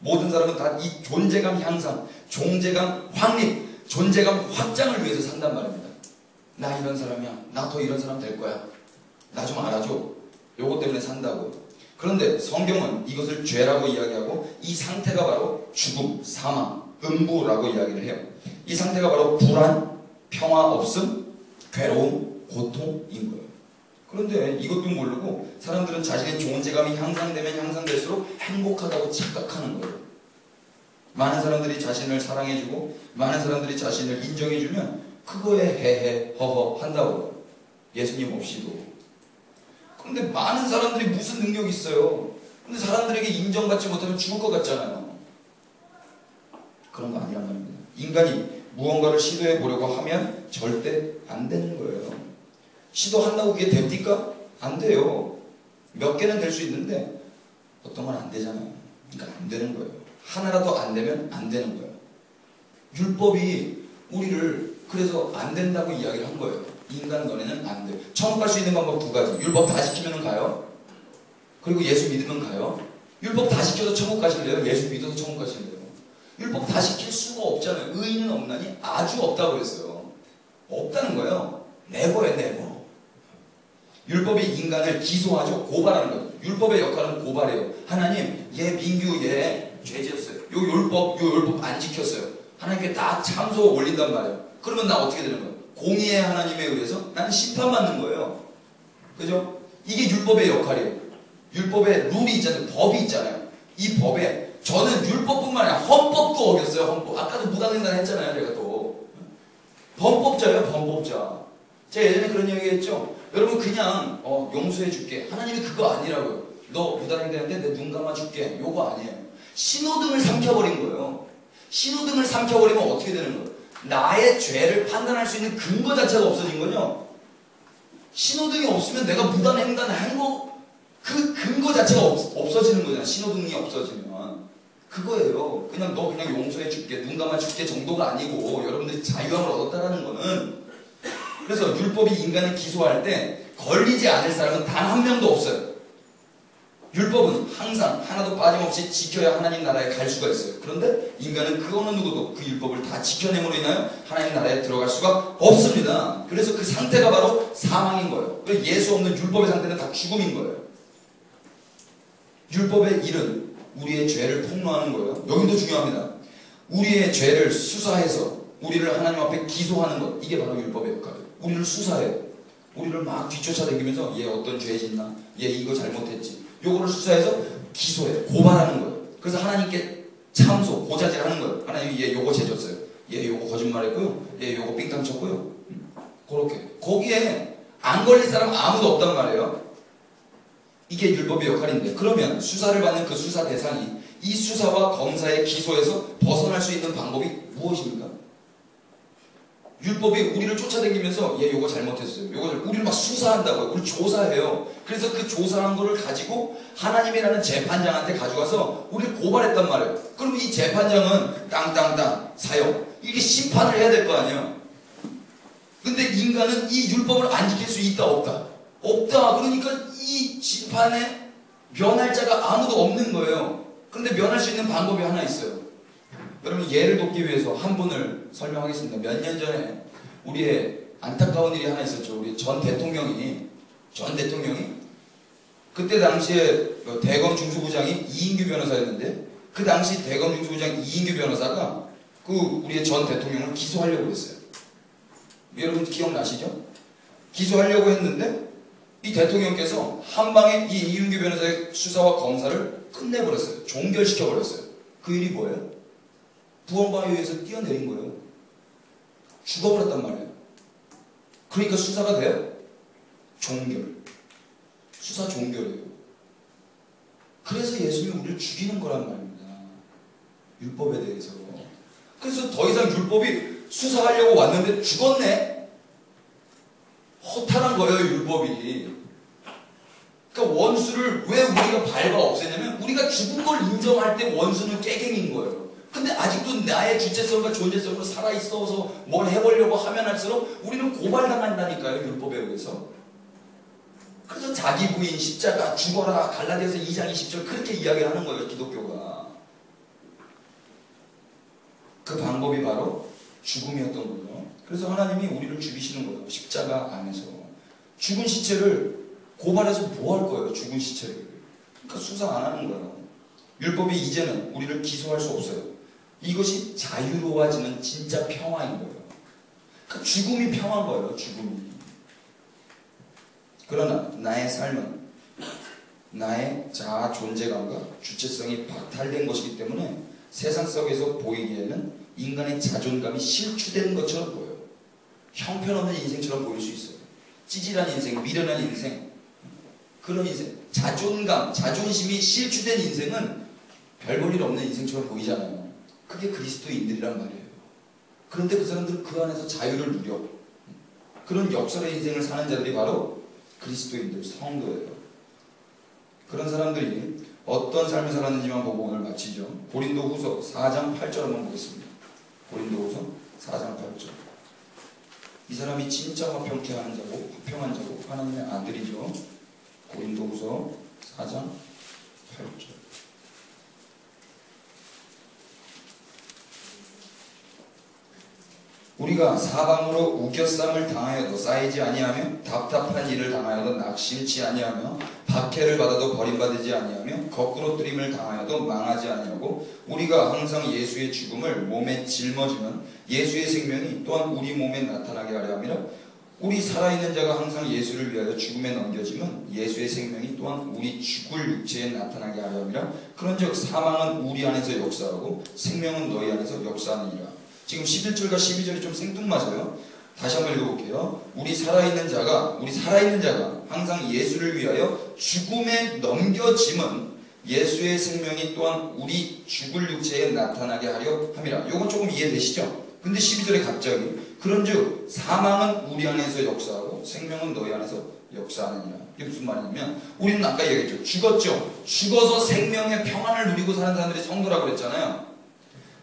모든 사람은 다 이 존재감 향상, 존재감 확립, 존재감 확장을 위해서 산단 말입니다. 나 이런 사람이야. 나 더 이런 사람 될 거야. 나 좀 알아줘. 요것 때문에 산다고. 그런데 성경은 이것을 죄라고 이야기하고 이 상태가 바로 죽음, 사망, 음부라고 이야기를 해요. 이 상태가 바로 불안, 평화 없음, 괴로움, 고통인 거예요. 그런데 이것도 모르고 사람들은 자신의 존재감이 향상되면 향상될수록 행복하다고 착각하는 거예요. 많은 사람들이 자신을 사랑해주고 많은 사람들이 자신을 인정해주면 그거에 헤헤 허허 한다고. 예수님 없이도. 근데 많은 사람들이 무슨 능력이 있어요. 근데 사람들에게 인정받지 못하면 죽을 것 같잖아요. 그런 거 아니란 말입니다. 인간이 무언가를 시도해 보려고 하면 절대 안 되는 거예요. 시도한다고 그게 됩니까? 안 돼요. 몇 개는 될 수 있는데 어떤 건 안 되잖아요. 그러니까 안 되는 거예요. 하나라도 안 되면 안 되는 거예요. 율법이 우리를 그래서 안 된다고 이야기를 한 거예요. 인간 너네는 안 돼. 천국 갈 수 있는 방법 두 가지. 율법 다 지키면 가요. 그리고 예수 믿으면 가요. 율법 다 지켜서 천국 가실래요? 예수 믿어서 천국 가실래요? 율법 다 지킬 수가 없잖아요. 의인은 없나니? 아주 없다고 그랬어요. 없다는 거예요. 네버에 네버. 율법이 인간을 기소하죠. 고발하는 거예요. 율법의 역할은 고발해요. 하나님, 얘 민규 얘 죄지었어요. 요 율법 안 지켰어요. 하나님께 다 참소 올린단 말이에요. 그러면 나 어떻게 되는 거예요? 공의의 하나님에 의해서 나는 심판받는 거예요. 그죠? 이게 율법의 역할이에요. 율법에 룰이 있잖아요. 법이 있잖아요. 이 법에 저는 율법뿐만 아니라 헌법도 어겼어요. 헌법. 아까도 무당횡단 했잖아요. 제가 또 범법자예요. 범법자. 제가 예전에 그런 얘기 했죠. 여러분 그냥 용서해 줄게. 하나님이 그거 아니라고요. 너 무당횡단인데 내 눈 감아줄게. 요거 아니에요. 신호등을 삼켜버린 거예요. 신호등을 삼켜버리면 어떻게 되는 거예요? 나의 죄를 판단할 수 있는 근거 자체가 없어진 거죠. 신호등이 없으면 내가 무단횡단을 한 거, 그 근거 자체가 없어지는 거잖아. 신호등이 없어지면. 그거예요. 그냥 너 그냥 용서해 줄게, 눈 감아 줄게 정도가 아니고 여러분들이 자유함을 얻었다라는 거는. 그래서 율법이 인간을 기소할 때 걸리지 않을 사람은 단 한 명도 없어요. 율법은 항상 하나도 빠짐없이 지켜야 하나님 나라에 갈 수가 있어요. 그런데 인간은 그 어느 누구도 그 율법을 다 지켜냄으로 인하여 하나님 나라에 들어갈 수가 없습니다. 그래서 그 상태가 바로 사망인 거예요. 예수 없는 율법의 상태는 다 죽음인 거예요. 율법의 일은 우리의 죄를 폭로하는 거예요. 여기도 중요합니다. 우리의 죄를 수사해서 우리를 하나님 앞에 기소하는 것, 이게 바로 율법의 역할이에요. 우리를 수사해요. 우리를 막 뒤쫓아다니면서 얘 어떤 죄 짓나? 얘 이거 잘못했지. 요거를 수사해서 기소해, 고발하는 거예요. 그래서 하나님께 참소, 고자질하는 거예요. 하나님이 얘 요거 죄졌어요. 얘 요거 거짓말했고요. 얘 요거 삥땅 쳤고요. 그렇게. 거기에 안 걸릴 사람 아무도 없단 말이에요. 이게 율법의 역할인데, 그러면 수사를 받는 그 수사 대상이 이 수사와 검사의 기소에서 벗어날 수 있는 방법이 무엇입니까? 율법이 우리를 쫓아다니면서 얘 요거 잘못했어요. 우리를 막 수사한다고요. 우리 조사해요. 그래서 그 조사한 거를 가지고 하나님이라는 재판장한테 가져가서 우리를 고발했단 말이에요. 그럼 이 재판장은 땅땅땅 사형, 이게 심판을 해야 될 거 아니에요. 근데 인간은 이 율법을 안 지킬 수 있다 없다? 없다. 그러니까 이 심판에 면할 자가 아무도 없는 거예요. 그런데 면할 수 있는 방법이 하나 있어요. 여러분 예를 돕기 위해서 한 분을 설명하겠습니다. 몇 년 전에 우리의 안타까운 일이 하나 있었죠. 우리 전 대통령이 그때 당시에 대검 중수부장이 이인규 변호사였는데, 그 당시 대검 중수부장 이인규 변호사가 그 우리의 전 대통령을 기소하려고 했어요. 여러분 기억나시죠? 기소하려고 했는데 이 대통령께서 한 방에 이 이인규 변호사의 수사와 검사를 끝내버렸어요. 종결시켜버렸어요. 그 일이 뭐예요? 부원바위에서 뛰어내린 거예요. 죽어버렸단 말이에요. 그러니까 수사가 돼요? 종결. 수사 종결이에요. 그래서 예수님이 우리를 죽이는 거란 말입니다. 율법에 대해서. 그래서 더 이상 율법이 수사하려고 왔는데 죽었네? 허탈한 거예요, 율법이. 그러니까 원수를 왜 우리가 밟아 없애냐면 우리가 죽은 걸 인정할 때 원수는 깨갱인 거예요. 근데 아직도 나의 주체성과 존재성으로 살아있어서 뭘 해보려고 하면 할수록 우리는 고발당한다니까요, 율법에 의해서. 그래서 자기 부인 십자가 죽어라, 갈라디아서 2장 20절 그렇게 이야기하는 거예요, 기독교가. 그 방법이 바로 죽음이었던 거예요. 그래서 하나님이 우리를 죽이시는 거예요, 십자가 안에서. 죽은 시체를 고발해서 뭐 할 거예요, 죽은 시체를. 그러니까 수사 안 하는 거예요. 율법이 이제는 우리를 기소할 수 없어요. 이것이 자유로워지는 진짜 평화인 거예요. 그러니까 죽음이 평화인 거예요, 죽음이. 그러나 나의 삶은 나의 자아 존재감과 주체성이 박탈된 것이기 때문에 세상 속에서 보이기에는 인간의 자존감이 실추된 것처럼 보여요. 형편없는 인생처럼 보일 수 있어요. 찌질한 인생, 미련한 인생, 그런 인생. 자존감, 자존심이 실추된 인생은 별 볼 일 없는 인생처럼 보이잖아요. 그게 그리스도인들이란 말이에요. 그런데 그 사람들은 그 안에서 자유를 누려. 그런 역설의 인생을 사는 자들이 바로 그리스도인들, 성도예요. 그런 사람들이 어떤 삶을 살았는지만 보고 오늘 마치죠. 고린도후서 4장 8절 한번 보겠습니다. 고린도후서 4장 8절. 이 사람이 진짜 화평한 자고 하나님의 아들이죠. 고린도후서 4장 8절. 우리가 사방으로 우겨쌈을 당하여도 쌓이지 아니하며 답답한 일을 당하여도 낙심치 아니하며 박해를 받아도 버림받지 아니하며 거꾸로 뜨림을 당하여도 망하지 아니하고 우리가 항상 예수의 죽음을 몸에 짊어지면 예수의 생명이 또한 우리 몸에 나타나게 하려 함이라. 우리 살아있는 자가 항상 예수를 위하여 죽음에 넘겨지면 예수의 생명이 또한 우리 죽을 육체에 나타나게 하려 함이라. 그런즉 사망은 우리 안에서 역사하고 생명은 너희 안에서 역사하느니라. 지금 11절과 12절이 좀 생뚱맞아요. 다시 한번 읽어볼게요. 우리 살아있는 자가 항상 예수를 위하여 죽음에 넘겨짐은 예수의 생명이 또한 우리 죽을 육체에 나타나게 하려 함이라. 요건 조금 이해되시죠? 근데 12절에 갑자기 그런즉 사망은 우리 안에서 역사하고 생명은 너희 안에서 역사하느니라. 이게 무슨 말이냐면 우리는 아까 얘기했죠. 죽어서 생명의 평안을 누리고 사는 사람들이 성도라고 그랬잖아요.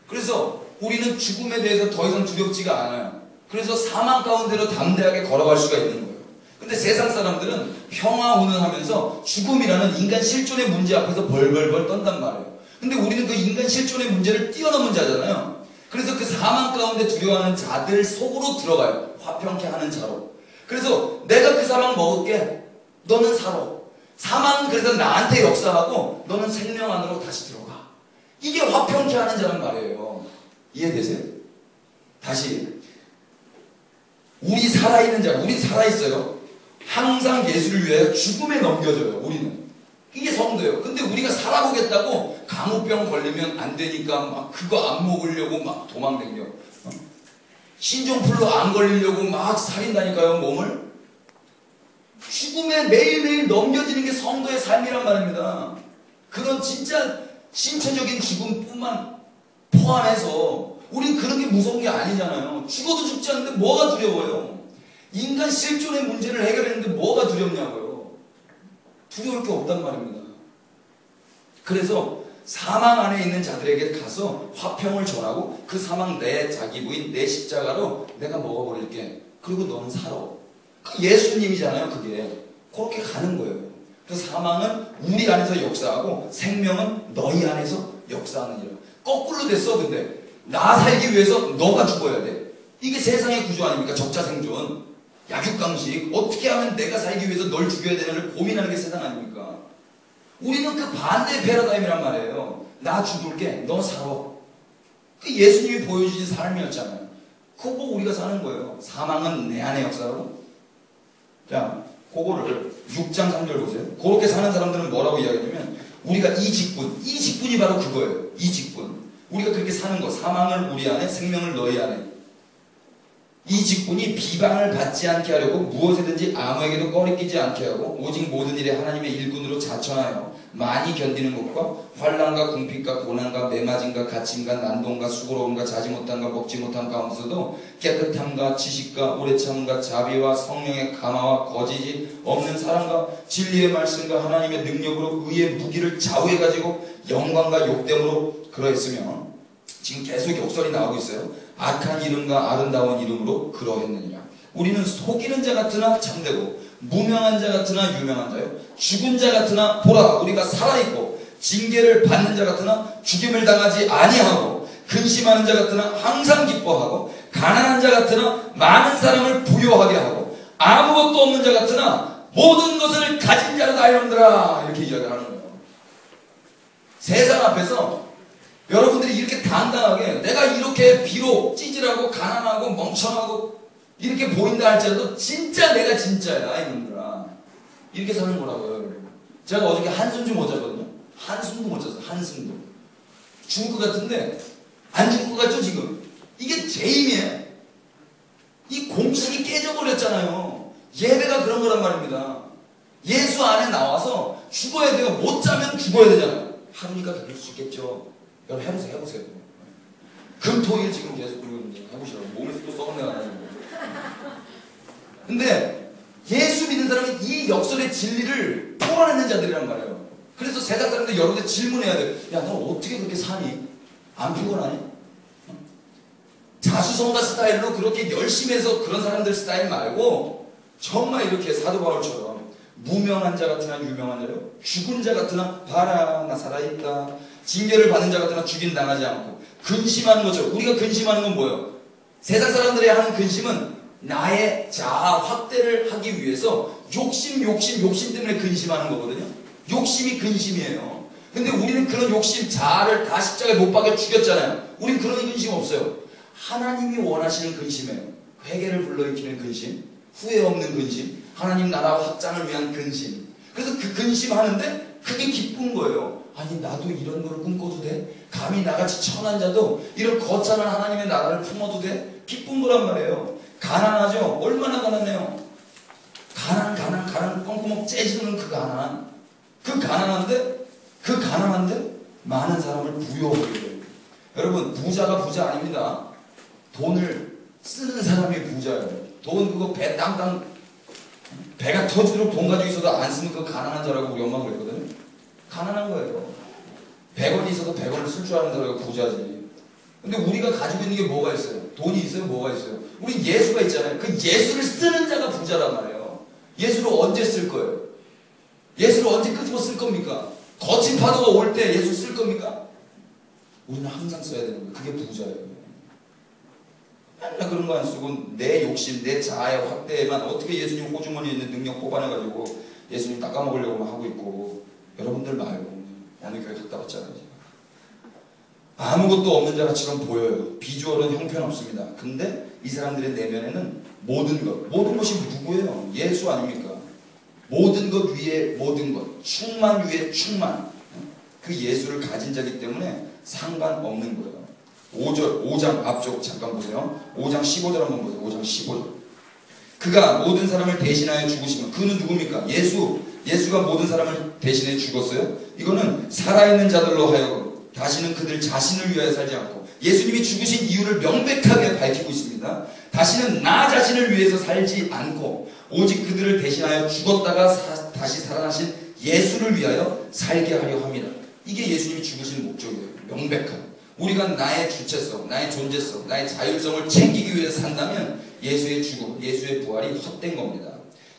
그래서 우리는 죽음에 대해서 더 이상 두렵지가 않아요. 그래서 사망 가운데로 담대하게 걸어갈 수가 있는 거예요. 근데 세상 사람들은 평화운운하면서 죽음이라는 인간 실존의 문제 앞에서 벌벌벌 떤단 말이에요. 근데 우리는 그 인간 실존의 문제를 뛰어넘은 자잖아요. 그래서 그 사망 가운데 두려워하는 자들 속으로 들어가요. 화평케 하는 자로. 그래서 내가 그 사망 먹을게. 너는 살아. 사망은 그래서 나한테 역사하고 너는 생명 안으로 다시 들어가. 이게 화평케 하는 자란 말이에요. 이해되세요? 다시 우리 살아있는 자, 우리 살아있어요. 항상 예수를 위하여 죽음에 넘겨져요. 우리는. 이게 성도예요. 근데 우리가 살아보겠다고 감우병 걸리면 안 되니까 막 그거 안 먹으려고 막 도망다녀. 신종플루 안 걸리려고 막 살인다니까요, 몸을. 죽음에 매일매일 넘겨지는 게 성도의 삶이란 말입니다. 그런 진짜 신체적인 죽음뿐만 포함해서 우린 그런 게 무서운 게 아니잖아요. 죽어도 죽지 않는데 뭐가 두려워요? 인간 실존의 문제를 해결했는데 뭐가 두렵냐고요. 두려울 게 없단 말입니다. 그래서 사망 안에 있는 자들에게 가서 화평을 전하고 그 사망 내 자기 부인 내 십자가로 내가 먹어버릴게. 그리고 너는 살아. 예수님이잖아요. 그게. 그렇게 가는 거예요. 그래서 사망은 우리 안에서 역사하고 생명은 너희 안에서 역사하느니라. 거꾸로 됐어. 근데 나 살기 위해서 너가 죽어야 돼. 이게 세상의 구조 아닙니까? 적자생존. 약육강식. 어떻게 하면 내가 살기 위해서 널 죽여야 되는지를 고민하는 게 세상 아닙니까? 우리는 그 반대의 패러다임이란 말이에요. 나 죽을게. 너 살아. 그 예수님이 보여주신 삶이었잖아요. 그거 보고 우리가 사는 거예요. 사망은 내 안에 역사하고. 자, 그거를 6장 3절 보세요. 그렇게 사는 사람들은 뭐라고 이야기하냐면 우리가 이직분이 바로 그거예요. 이직분. 우리가 그렇게 사는 거. 사망을 우리 안에, 생명을 너희 안에. 이 직분이 비방을 받지 않게 하려고 무엇이든지 아무에게도 꺼리끼지 않게 하고 오직 모든 일에 하나님의 일꾼으로 자천하여 많이 견디는 것과 환난과 궁핍과 고난과 매맞음과 갇힘과 난동과 수고로움과 자지 못함과 먹지 못함 가운데서도 깨끗함과 지식과 오래 참음과 자비와 성령의 감화와 거짓이 없는 사랑과 진리의 말씀과 하나님의 능력으로 의의 무기를 좌우해 가지고 영광과 욕됨으로 그러했으며 지금 계속 역설이 나오고 있어요. 악한 이름과 아름다운 이름으로 그러했느니라. 우리는 속이는 자 같으나 참되고 무명한 자 같으나 유명한 자요 죽은 자 같으나 보라 우리가 살아있고 징계를 받는 자 같으나 죽임을 당하지 아니하고 근심하는 자 같으나 항상 기뻐하고 가난한 자 같으나 많은 사람을 부요하게 하고 아무것도 없는 자 같으나 모든 것을 가진 자라다 이놈들아. 이렇게 이야기를 하는 거예요. 세상 앞에서 여러분들이 이렇게 당당하게 내가 이렇게 비록 찌질하고 가난하고 멍청하고 이렇게 보인다 할지라도 진짜 내가 진짜야 이놈들아. 이렇게 사는 거라고요. 제가 어저께 한숨 못 잤거든요. 한숨도 못 잤어요. 한숨도. 죽을 것 같은데 안 죽을 것 같죠 지금. 이게 죄임이에요. 이 공식이 깨져버렸잖아요. 예배가 그런 거란 말입니다. 예수 안에 나와서 죽어야 돼요. 못 자면 죽어야 되잖아요. 하루니까 그럴 수 있겠죠. 여러분 해보세요. 금토일 지금 계속 그러고 있는데 해보시라고. 몸에서 또 썩은 내가 나는 거예요. 근데 예수 믿는 사람은 이 역설의 진리를 포괄하는 자들이란 말이에요. 그래서 세상 사람들 여러분들 질문해야 돼요. 야, 너 어떻게 그렇게 사니? 안 피곤하니? 자수성가 스타일로 그렇게 열심히 해서 그런 사람들 스타일 말고 정말 이렇게 사도 바울처럼 무명한 자 같으나 유명한 자요 죽은 자 같으나 봐라 나 살아있다. 징계를 받는 자 같으나 죽임 당하지 않고 근심하는 것처럼. 우리가 근심하는 건 뭐예요? 세상 사람들이 하는 근심은 나의 자아 확대를 하기 위해서 욕심 때문에 근심하는 거거든요. 욕심이 근심이에요. 근데 우리는 그런 욕심 자아를 다 십자가에 못 박여 죽였잖아요. 우린 그런 근심 없어요. 하나님이 원하시는 근심이에요. 회개를 불러일으키는 근심, 후회 없는 근심, 하나님 나라 확장을 위한 근심. 그래서 그 근심하는데 그게 기쁜 거예요. 아니 나도 이런 걸 꿈꿔도 돼? 감히 나같이 천한 자도 이런 거창한 하나님의 나라를 품어도 돼? 기쁜 거란 말이에요. 가난하죠? 얼마나 가난해요? 가난 뻥구멍 째지는 그 가난. 그 가난한데 많은 사람을 부유하게 해요. 여러분 부자가 부자 아닙니다. 돈을 쓰는 사람이 부자예요. 돈 그거 배 땅땅 배가 터지도록 돈 가지고 있어도 안 쓰면 그거 가난한 자라고 우리 엄마가 그랬거든요. 가난한 거예요. 100원이 있어도 100원을 쓸 줄 아는 사람이 부자지. 근데 우리가 가지고 있는 게 뭐가 있어요? 돈이 있어요? 뭐가 있어요? 우리 예수가 있잖아요. 그 예수를 쓰는 자가 부자란 말이에요. 예수를 언제 쓸 거예요? 예수를 언제 끄집어 쓸 겁니까? 거친 파도가 올 때 예수 쓸 겁니까? 우리는 항상 써야 되는 거예요. 그게 부자예요. 맨날 그런 거 안 쓰고 내 욕심, 내 자아의 확대에만 어떻게 예수님 호주머니에 있는 능력 뽑아내가지고 예수님 닦아먹으려고만 하고 있고 여러분들 말고 어느 교회 갔다 왔잖아요. 아무것도 없는 자처럼 보여요. 비주얼은 형편없습니다. 근데 이 사람들의 내면에는 모든 것이 누구예요? 예수 아닙니까? 모든 것 위에 모든 것, 충만 위에 충만. 그 예수를 가진 자이기 때문에 상관없는 거예요. 5장 앞쪽 잠깐 보세요. 5장 15절 한번 보세요. 5장 15절. 그가 모든 사람을 대신하여 죽으시면 그는 누굽니까? 예수가 모든 사람을 대신해 죽었어요. 이거는 살아있는 자들로 하여금 다시는 그들 자신을 위하여 살지 않고 예수님이 죽으신 이유를 명백하게 밝히고 있습니다. 다시는 나 자신을 위해서 살지 않고 오직 그들을 대신하여 죽었다가 다시 살아나신 예수를 위하여 살게 하려 합니다. 이게 예수님이 죽으신 목적이에요. 명백한. 우리가 나의 주체성, 나의 존재성, 나의 자율성을 챙기기 위해서 산다면 예수의 죽음, 예수의 부활이 헛된 겁니다.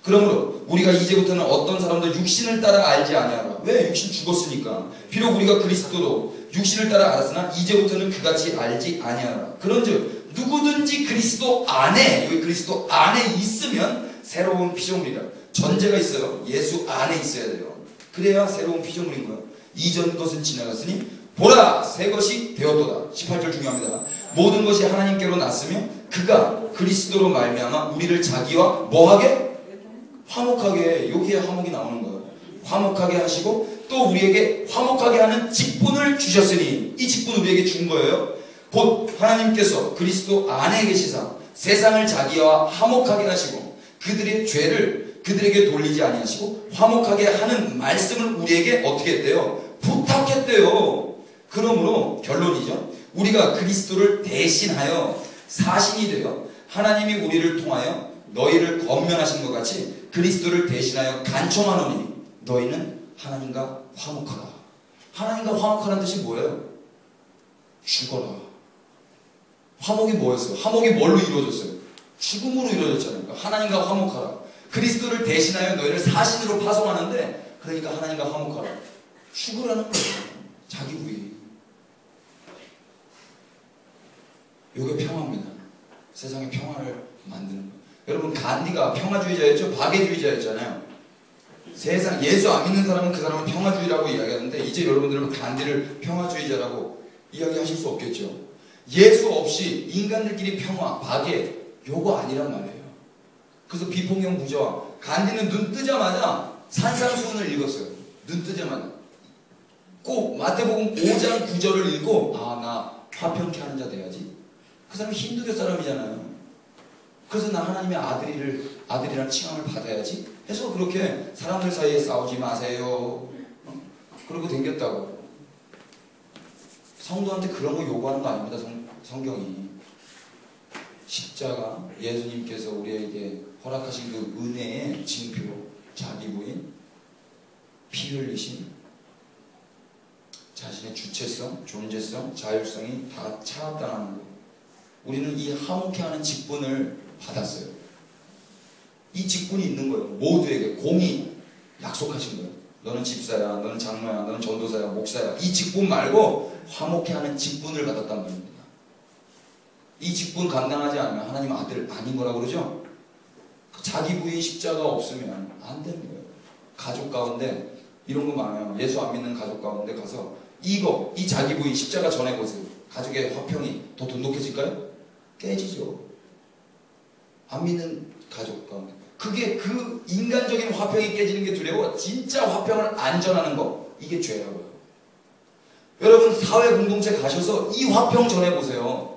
그러므로 우리가 이제부터는 어떤 사람도 육신을 따라 알지 아니하라. 왜? 육신 죽었으니까. 비록 우리가 그리스도로 육신을 따라 알았으나 이제부터는 그같이 알지 아니하라. 그런즉 누구든지 그리스도 안에, 여기 그리스도 안에 있으면 새로운 피조물이라. 전제가 있어요. 예수 안에 있어야 돼요. 그래야 새로운 피조물인 거예요. 이전 것은 지나갔으니 보라 새 것이 되었도다. 18절 중요합니다. 모든 것이 하나님께로 났으며 그가 그리스도로 말미암아 우리를 자기와 뭐하게? 화목하게. 여기에 화목이 나오는 거예요. 화목하게 하시고 또 우리에게 화목하게 하는 직분을 주셨으니 이 직분 우리에게 준 거예요. 곧 하나님께서 그리스도 안에 계시사 세상을 자기와 화목하게 하시고 그들의 죄를 그들에게 돌리지 아니하시고 화목하게 하는 말씀을 우리에게 어떻게 했대요? 부탁했대요. 그러므로 결론이죠. 우리가 그리스도를 대신하여 사신이 되어 하나님이 우리를 통하여 너희를 권면하신 것 같이 그리스도를 대신하여 간청하노니 너희는 하나님과 화목하라. 하나님과 화목하라는 뜻이 뭐예요? 죽어라. 화목이 뭐였어요? 화목이 뭘로 이루어졌어요? 죽음으로 이루어졌잖아요. 그러니까 하나님과 화목하라. 그리스도를 대신하여 너희를 사신으로 파송하는데 그러니까 하나님과 화목하라. 죽으라는 거예요. 자기 부위. 이게 평화입니다. 세상의 평화를 만드는 거예요. 여러분 간디가 평화주의자였죠? 박애주의자였잖아요. 세상 예수 안 믿는 사람은 그 사람은 평화주의라고 이야기하는데 이제 여러분들은 간디를 평화주의자라고 이야기하실 수 없겠죠. 예수 없이 인간들끼리 평화, 박애 요거 아니란 말이에요. 그래서 비폭력 부자와 간디는 눈 뜨자마자 산상수훈을 읽었어요. 눈 뜨자마자 꼭 마태복음 5장 9절을 읽고 아 나 화평케 하는 자 돼야지. 그 사람이 힌두교 사람이잖아요. 그래서 나 하나님의 아들이란 칭함을 받아야지 해서 그렇게 사람들 사이에 싸우지 마세요. 그러고 댕겼다고. 성도한테 그런 거 요구하는 거 아닙니다. 성경이. 십자가 예수님께서 우리에게 허락하신 그 은혜의 징표, 자기 부인, 피 흘리심, 자신의 주체성, 존재성, 자율성이 다 차압당하는 거. 우리는 이 화목케 하는 직분을 받았어요. 이 직분이 있는 거예요. 모두에게 공이 약속하신 거예요. 너는 집사야, 너는 장로야, 너는 전도사야, 목사야. 이 직분 말고 화목케 하는 직분을 받았단 말입니다. 이 직분 감당하지 않으면 하나님 아들 아닌 거라고 그러죠? 자기 부인 십자가 없으면 안 되는 거예요. 가족 가운데 이런 거 많아요. 예수 안 믿는 가족 가운데 가서 이 자기 부인 십자가 전해보세요. 가족의 화평이 더 돈독해질까요? 깨지죠. 안 믿는 가족 가운데. 그게 그 인간적인 화평이 깨지는 게 두려워. 진짜 화평을 안 전하는 거. 이게 죄라고요. 여러분 사회 공동체 가셔서 이 화평 전해보세요.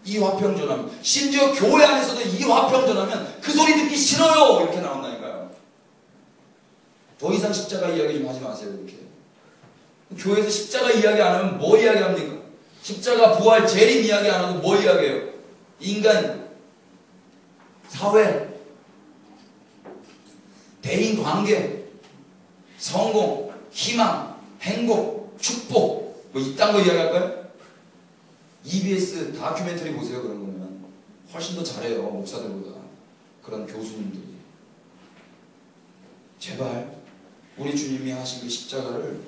이 화평 전하면, 심지어 교회 안에서도 이 화평 전하면 그 소리 듣기 싫어요 이렇게 나온다니까요. 더 이상 십자가 이야기 좀 하지 마세요 이렇게. 교회에서 십자가 이야기 안 하면 뭐 이야기합니까? 십자가 부활 재림 이야기 안 하고 뭐 이야기해요? 인간 사회 대인 관계 성공 희망 행복 축복 뭐 이딴 거 이야기할까요? EBS 다큐멘터리 보세요. 그런 거면 훨씬 더 잘해요 목사들보다. 그런 교수님들이. 제발 우리 주님이 하신 그 십자가를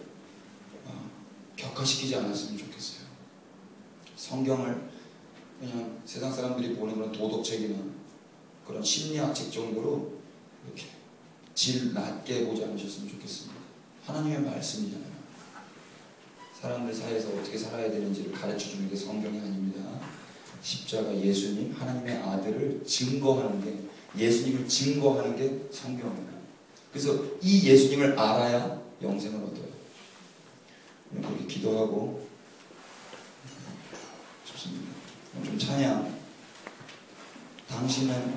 격화시키지 않았으면 좋겠어요. 성경을 그냥 세상 사람들이 보는 그런 도덕책이나 그런 심리학책 정도로 이렇게 질 낮게 보지 않으셨으면 좋겠습니다. 하나님의 말씀이잖아요. 사람들 사이에서 어떻게 살아야 되는지를 가르쳐주는 게 성경이 아닙니다. 십자가 예수님 하나님의 아들을 증거하는 게, 예수님을 증거하는 게 성경입니다. 그래서 이 예수님을 알아야 영생을 얻어요. 우리 기도하고 좋습니다. 좀 찬양. 당신은